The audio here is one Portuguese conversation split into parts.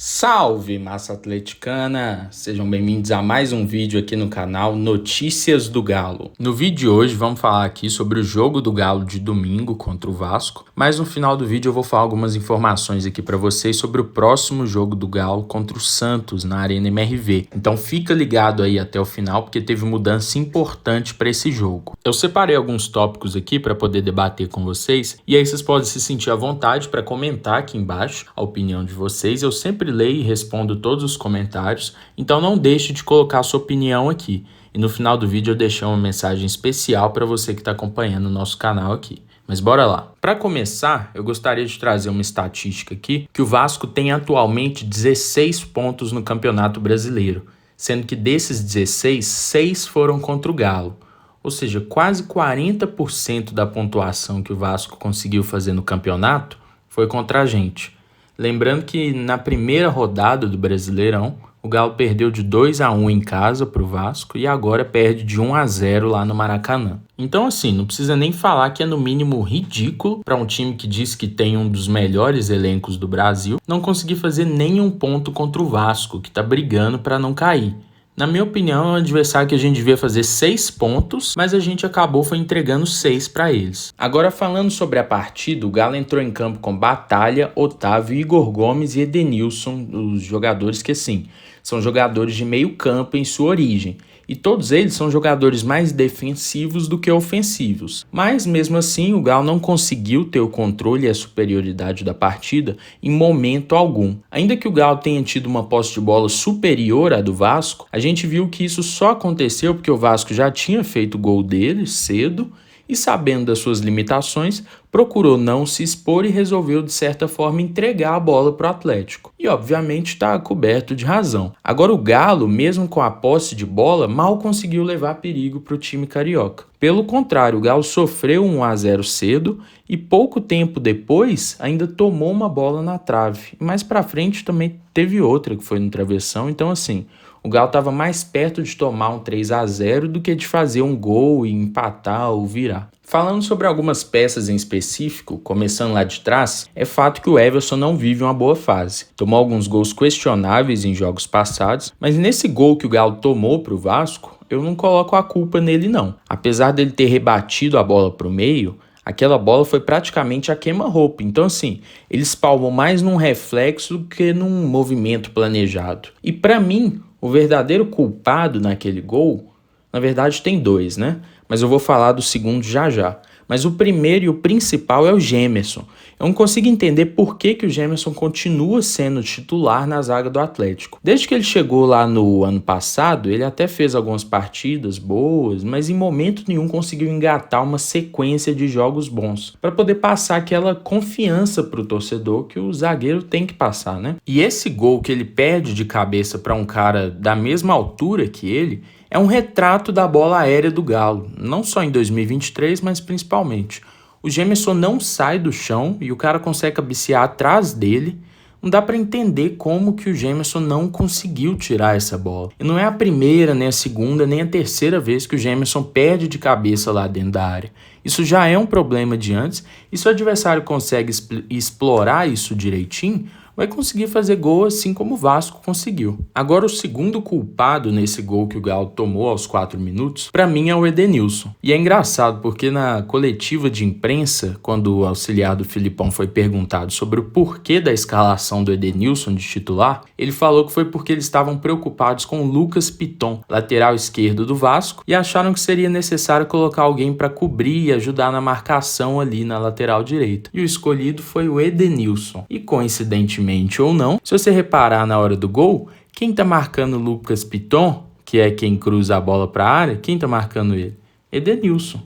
Salve, massa atleticana! Sejam bem-vindos a mais um vídeo aqui no canal Notícias do Galo. No vídeo de hoje vamos falar aqui sobre o jogo do Galo de domingo contra o Vasco, mas no final do vídeo eu vou falar algumas informações aqui para vocês sobre o próximo jogo do Galo contra o Santos na Arena MRV. Então fica ligado aí até o final porque teve mudança importante para esse jogo. Eu separei alguns tópicos aqui para poder debater com vocês e aí vocês podem se sentir à vontade para comentar aqui embaixo a opinião de vocês. Eu sempre leio e respondo todos os comentários, então não deixe de colocar a sua opinião aqui. E no final do vídeo eu deixei uma mensagem especial para você que está acompanhando o nosso canal aqui. Mas bora lá. Para começar, eu gostaria de trazer uma estatística aqui, que o Vasco tem atualmente 16 pontos no Campeonato Brasileiro, sendo que desses 16, 6 foram contra o Galo. Ou seja, quase 40% da pontuação que o Vasco conseguiu fazer no campeonato foi contra a gente. Lembrando que na primeira rodada do Brasileirão, o Galo perdeu de 2-1 em casa para o Vasco e agora perde de 1-0 lá no Maracanã. Então assim, não precisa nem falar que é no mínimo ridículo para um time que diz que tem um dos melhores elencos do Brasil não conseguir fazer nenhum ponto contra o Vasco, que está brigando para não cair. Na minha opinião, é um adversário que a gente devia fazer 6 pontos, mas a gente acabou entregando 6 para eles. Agora, falando sobre a partida, o Galo entrou em campo com Batalha, Otávio, Igor Gomes e Edenilson, os jogadores que, assim, são jogadores de meio campo em sua origem. E todos eles são jogadores mais defensivos do que ofensivos. Mas, mesmo assim, o Galo não conseguiu ter o controle e a superioridade da partida em momento algum. Ainda que o Galo tenha tido uma posse de bola superior à do Vasco, a gente viu que isso só aconteceu porque o Vasco já tinha feito o gol dele cedo e, sabendo das suas limitações, procurou não se expor e resolveu, de certa forma, entregar a bola para o Atlético. E, obviamente, está coberto de razão. Agora, o Galo, mesmo com a posse de bola, mal conseguiu levar perigo para o time carioca. Pelo contrário, o Galo sofreu um 1-0 cedo e, pouco tempo depois, ainda tomou uma bola na trave. E mais para frente também teve outra que foi no travessão. Então, assim, o Galo estava mais perto de tomar um 3-0 do que de fazer um gol e empatar ou virar. Falando sobre algumas peças em específico, começando lá de trás, é fato que o Everson não vive uma boa fase. Tomou alguns gols questionáveis em jogos passados, mas nesse gol que o Galo tomou para o Vasco, eu não coloco a culpa nele não. Apesar dele ter rebatido a bola para o meio, aquela bola foi praticamente a queima-roupa. Então, assim, eles palmam mais num reflexo do que num movimento planejado. E para mim, o verdadeiro culpado naquele gol, na verdade tem dois, né? Mas eu vou falar do segundo já já. Mas o primeiro e o principal é o Gemerson. Eu não consigo entender por que o Gemerson continua sendo titular na zaga do Atlético. Desde que ele chegou lá no ano passado, ele até fez algumas partidas boas, mas em momento nenhum conseguiu engatar uma sequência de jogos bons, para poder passar aquela confiança para o torcedor que o zagueiro tem que passar, né? E esse gol que ele perde de cabeça para um cara da mesma altura que ele, é um retrato da bola aérea do Galo, não só em 2023, mas principalmente. O Gemerson não sai do chão e o cara consegue cabecear atrás dele. Não dá para entender como que o Gemerson não conseguiu tirar essa bola. E não é a primeira, nem a segunda, nem a terceira vez que o Gemerson perde de cabeça lá dentro da área. Isso já é um problema de antes, e se o adversário consegue explorar isso direitinho, vai conseguir fazer gol assim como o Vasco conseguiu. Agora, o segundo culpado nesse gol que o Galo tomou aos 4 minutos, para mim é o Edenilson. E é engraçado porque na coletiva de imprensa, quando o auxiliar do Filipão foi perguntado sobre o porquê da escalação do Edenilson de titular, ele falou que foi porque eles estavam preocupados com o Lucas Piton, lateral esquerdo do Vasco, e acharam que seria necessário colocar alguém para cobrir e ajudar na marcação ali na lateral direita. E o escolhido foi o Edenilson. E coincidentemente ou não, se você reparar na hora do gol, quem tá marcando o Lucas Piton, que é quem cruza a bola para a área, quem tá marcando ele? Edenilson.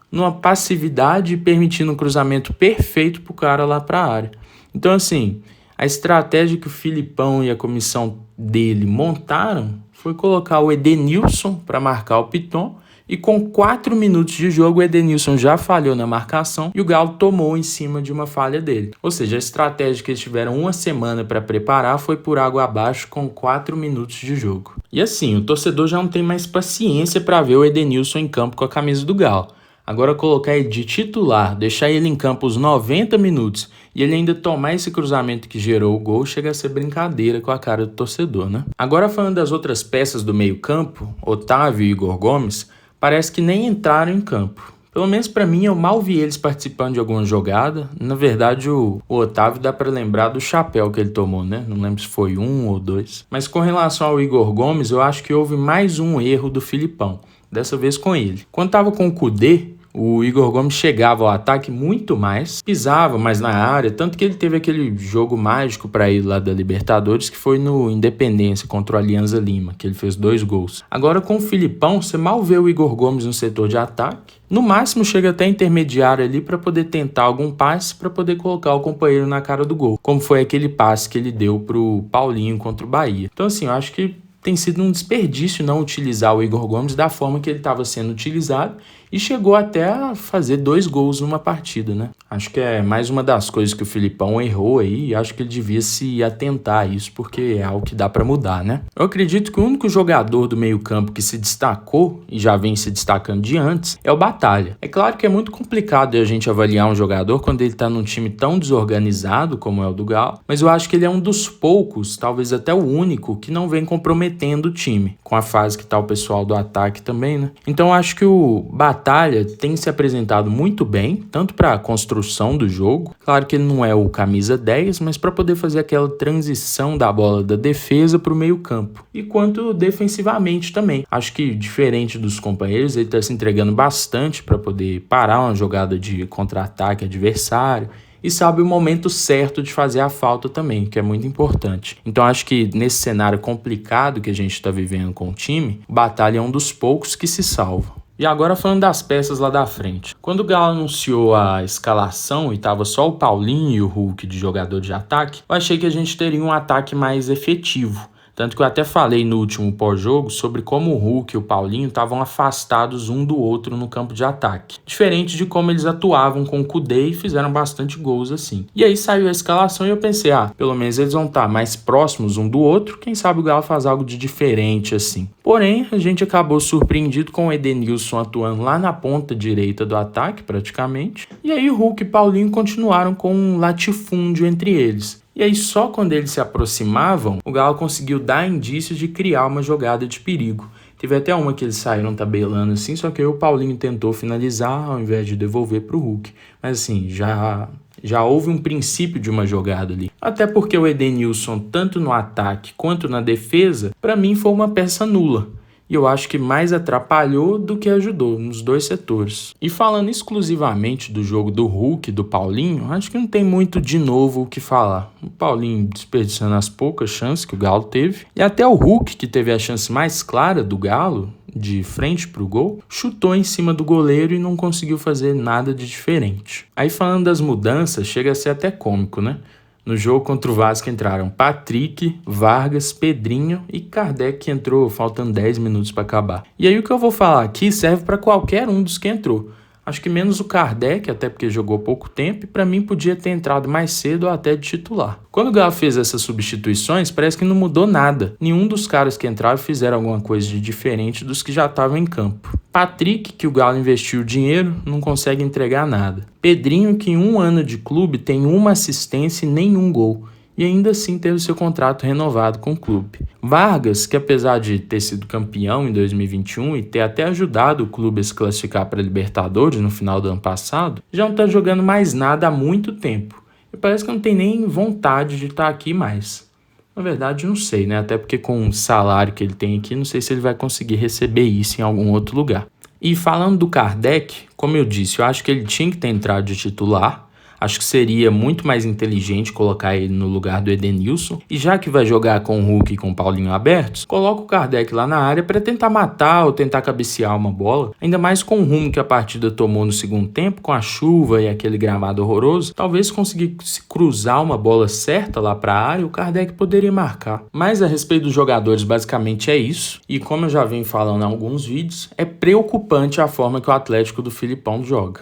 Numa passividade, permitindo um cruzamento perfeito pro cara lá para a área. Então, assim, a estratégia que o Filipão e a comissão dele montaram foi colocar o Edenilson para marcar o Piton. E com 4 minutos de jogo, o Edenilson já falhou na marcação e o Galo tomou em cima de uma falha dele. Ou seja, a estratégia que eles tiveram uma semana para preparar foi por água abaixo com 4 minutos de jogo. E assim, o torcedor já não tem mais paciência para ver o Edenilson em campo com a camisa do Galo. Agora colocar ele de titular, deixar ele em campo os 90 minutos e ele ainda tomar esse cruzamento que gerou o gol, chega a ser brincadeira com a cara do torcedor, né? Agora falando das outras peças do meio-campo, Otávio e Igor Gomes, parece que nem entraram em campo. Pelo menos pra mim, eu mal vi eles participando de alguma jogada. Na verdade, o Otávio dá pra lembrar do chapéu que ele tomou, né? Não lembro se foi 1 ou 2. Mas com relação ao Igor Gomes, eu acho que houve mais um erro do Filipão. Dessa vez com ele. Quando tava com o Kudê, o Igor Gomes chegava ao ataque muito mais, pisava mais na área, tanto que ele teve aquele jogo mágico para ir lá da Libertadores, que foi no Independência contra o Alianza Lima, que ele fez 2 gols. Agora com o Filipão, você mal vê o Igor Gomes no setor de ataque, no máximo chega até intermediário ali para poder tentar algum passe para poder colocar o companheiro na cara do gol, como foi aquele passe que ele deu pro Paulinho contra o Bahia. Então assim, eu acho que tem sido um desperdício não utilizar o Igor Gomes da forma que ele estava sendo utilizado e chegou até a fazer 2 gols numa partida, né? Acho que é mais uma das coisas que o Filipão errou aí e acho que ele devia se atentar a isso porque é algo que dá para mudar, né? Eu acredito que o único jogador do meio-campo que se destacou e já vem se destacando de antes é o Batalha. É claro que é muito complicado a gente avaliar um jogador quando ele tá num time tão desorganizado como é o do Galo, mas eu acho que ele é um dos poucos, talvez até o único, que não vem comprometendo o time, com a fase que tá o pessoal do ataque também, né? Então eu acho que o Batalha tem se apresentado muito bem, tanto para a construção do jogo, claro que ele não é o camisa 10, mas para poder fazer aquela transição da bola da defesa para o meio campo, e quanto defensivamente também. Acho que diferente dos companheiros, ele está se entregando bastante para poder parar uma jogada de contra-ataque adversário, e sabe o momento certo de fazer a falta também, que é muito importante. Então acho que nesse cenário complicado que a gente está vivendo com o time, o Batalha é um dos poucos que se salva. E agora falando das peças lá da frente. Quando o Galo anunciou a escalação e tava só o Paulinho e o Hulk de jogador de ataque, eu achei que a gente teria um ataque mais efetivo. Tanto que eu até falei no último pós-jogo sobre como o Hulk e o Paulinho estavam afastados um do outro no campo de ataque. Diferente de como eles atuavam com o Kudê e fizeram bastante gols assim. E aí saiu a escalação e eu pensei, pelo menos eles vão estar mais próximos um do outro, quem sabe o Galo faz algo de diferente assim. Porém, a gente acabou surpreendido com o Edenilson atuando lá na ponta direita do ataque praticamente. E aí o Hulk e o Paulinho continuaram com um latifúndio entre eles. E aí só quando eles se aproximavam, o Galo conseguiu dar indícios de criar uma jogada de perigo. Teve até uma que eles saíram tabelando assim, só que aí o Paulinho tentou finalizar ao invés de devolver para o Hulk. Mas assim, já houve um princípio de uma jogada ali. Até porque o Edenilson, tanto no ataque quanto na defesa, para mim foi uma peça nula. E eu acho que mais atrapalhou do que ajudou nos 2 setores. E falando exclusivamente do jogo do Hulk e do Paulinho, acho que não tem muito de novo o que falar. O Paulinho desperdiçando as poucas chances que o Galo teve. E até o Hulk, que teve a chance mais clara do Galo, de frente pro gol, chutou em cima do goleiro e não conseguiu fazer nada de diferente. Aí falando das mudanças, chega a ser até cômico, né? No jogo contra o Vasco entraram Patrick, Vargas, Pedrinho e Kardec, que entrou faltando 10 minutos para acabar. E aí o que eu vou falar aqui serve para qualquer um dos que entrou. Acho que menos o Kardec, até porque jogou pouco tempo, e para mim podia ter entrado mais cedo ou até de titular. Quando o Galo fez essas substituições, parece que não mudou nada. Nenhum dos caras que entraram fizeram alguma coisa de diferente dos que já estavam em campo. Patrick, que o Galo investiu dinheiro, não consegue entregar nada. Pedrinho, que em 1 ano de clube tem 1 assistência e nenhum gol. E ainda assim teve seu contrato renovado com o clube. Vargas, que apesar de ter sido campeão em 2021 e ter até ajudado o clube a se classificar para a Libertadores no final do ano passado, já não está jogando mais nada há muito tempo. E parece que não tem nem vontade de estar aqui mais. Na verdade, não sei, né? Até porque com o salário que ele tem aqui, não sei se ele vai conseguir receber isso em algum outro lugar. E falando do Kardec, como eu disse, eu acho que ele tinha que ter entrado de titular. Acho que seria muito mais inteligente colocar ele no lugar do Edenilson. E já que vai jogar com o Hulk e com o Paulinho abertos, coloca o Kardec lá na área para tentar matar ou tentar cabecear uma bola. Ainda mais com o rumo que a partida tomou no segundo tempo, com a chuva e aquele gramado horroroso. Talvez conseguisse cruzar uma bola certa lá para a área, o Kardec poderia marcar. Mas a respeito dos jogadores, basicamente é isso. E como eu já venho falando em alguns vídeos, é preocupante a forma que o Atlético do Filipão joga.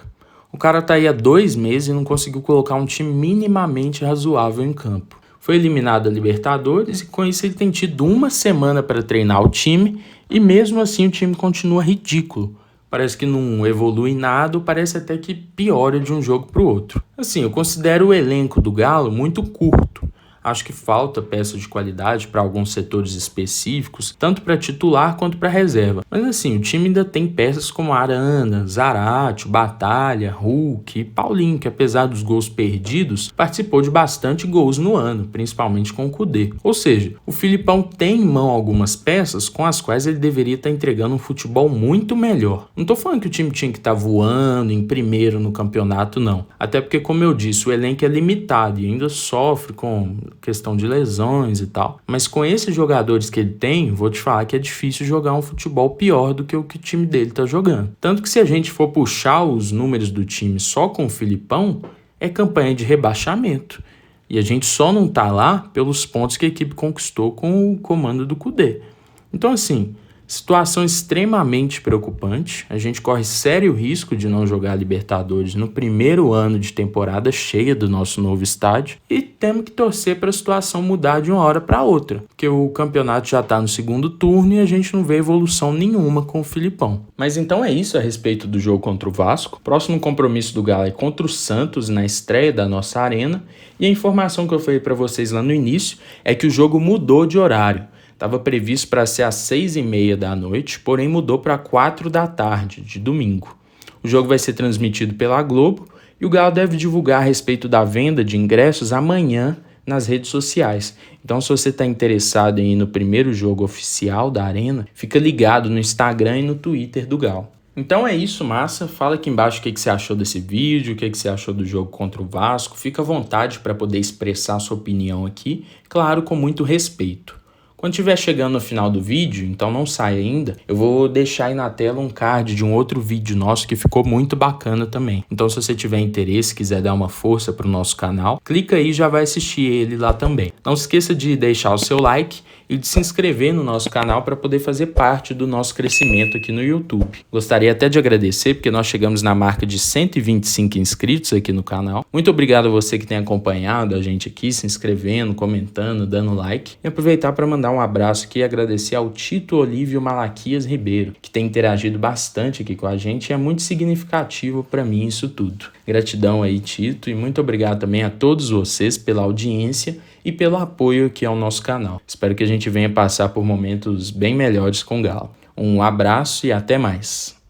O cara tá aí há 2 meses e não conseguiu colocar um time minimamente razoável em campo. Foi eliminado da Libertadores e com isso ele tem tido 1 semana para treinar o time e mesmo assim o time continua ridículo. parece que não evolui nada, parece até que piora de um jogo para o outro. Assim, eu considero o elenco do Galo muito curto. Acho que falta peças de qualidade para alguns setores específicos, tanto para titular quanto para reserva. Mas assim, o time ainda tem peças como Arana, Zarate, Batalha, Hulk e Paulinho, que apesar dos gols perdidos, participou de bastante gols no ano, principalmente com o Kudê. Ou seja, o Filipão tem em mão algumas peças com as quais ele deveria estar entregando um futebol muito melhor. Não estou falando que o time tinha que estar voando em primeiro no campeonato, não. Até porque, como eu disse, o elenco é limitado e ainda sofre com questão de lesões e tal. Mas com esses jogadores que ele tem, vou te falar que é difícil jogar um futebol pior do que o time dele tá jogando. Tanto que se a gente for puxar os números do time só com o Filipão, é campanha de rebaixamento. E a gente só não tá lá pelos pontos que a equipe conquistou com o comando do Kudê. Então assim, situação extremamente preocupante. A gente corre sério risco de não jogar Libertadores no primeiro ano de temporada cheia do nosso novo estádio e temos que torcer para a situação mudar de uma hora para outra, porque o campeonato já está no segundo turno e a gente não vê evolução nenhuma com o Filipão. Mas então é isso a respeito do jogo contra o Vasco. Próximo compromisso do Galo é contra o Santos na estreia da nossa arena e a informação que eu falei para vocês lá no início é que o jogo mudou de horário. Estava previsto para ser às 6h30 da noite, porém mudou para 4 da tarde, de domingo. O jogo vai ser transmitido pela Globo e o Galo deve divulgar a respeito da venda de ingressos amanhã nas redes sociais. Então, se você está interessado em ir no primeiro jogo oficial da Arena, fica ligado no Instagram e no Twitter do Galo. Então é isso, massa. Fala aqui embaixo o que você achou desse vídeo, o que você achou do jogo contra o Vasco. Fica à vontade para poder expressar a sua opinião aqui, claro, com muito respeito. Quando estiver chegando no final do vídeo, então não sai ainda, eu vou deixar aí na tela um card de um outro vídeo nosso que ficou muito bacana também. Então se você tiver interesse, quiser dar uma força para o nosso canal, clica aí e já vai assistir ele lá também. Não se esqueça de deixar o seu like e de se inscrever no nosso canal para poder fazer parte do nosso crescimento aqui no YouTube. Gostaria até de agradecer porque nós chegamos na marca de 125 inscritos aqui no canal. Muito obrigado a você que tem acompanhado a gente aqui, se inscrevendo, comentando, dando like. E aproveitar para mandar um abraço aqui e agradecer ao Tito Olívio Malaquias Ribeiro, que tem interagido bastante aqui com a gente e é muito significativo para mim isso tudo. Gratidão aí, Tito, e muito obrigado também a todos vocês pela audiência e pelo apoio aqui ao nosso canal. Espero que a gente venha passar por momentos bem melhores com o Galo. Um abraço e até mais!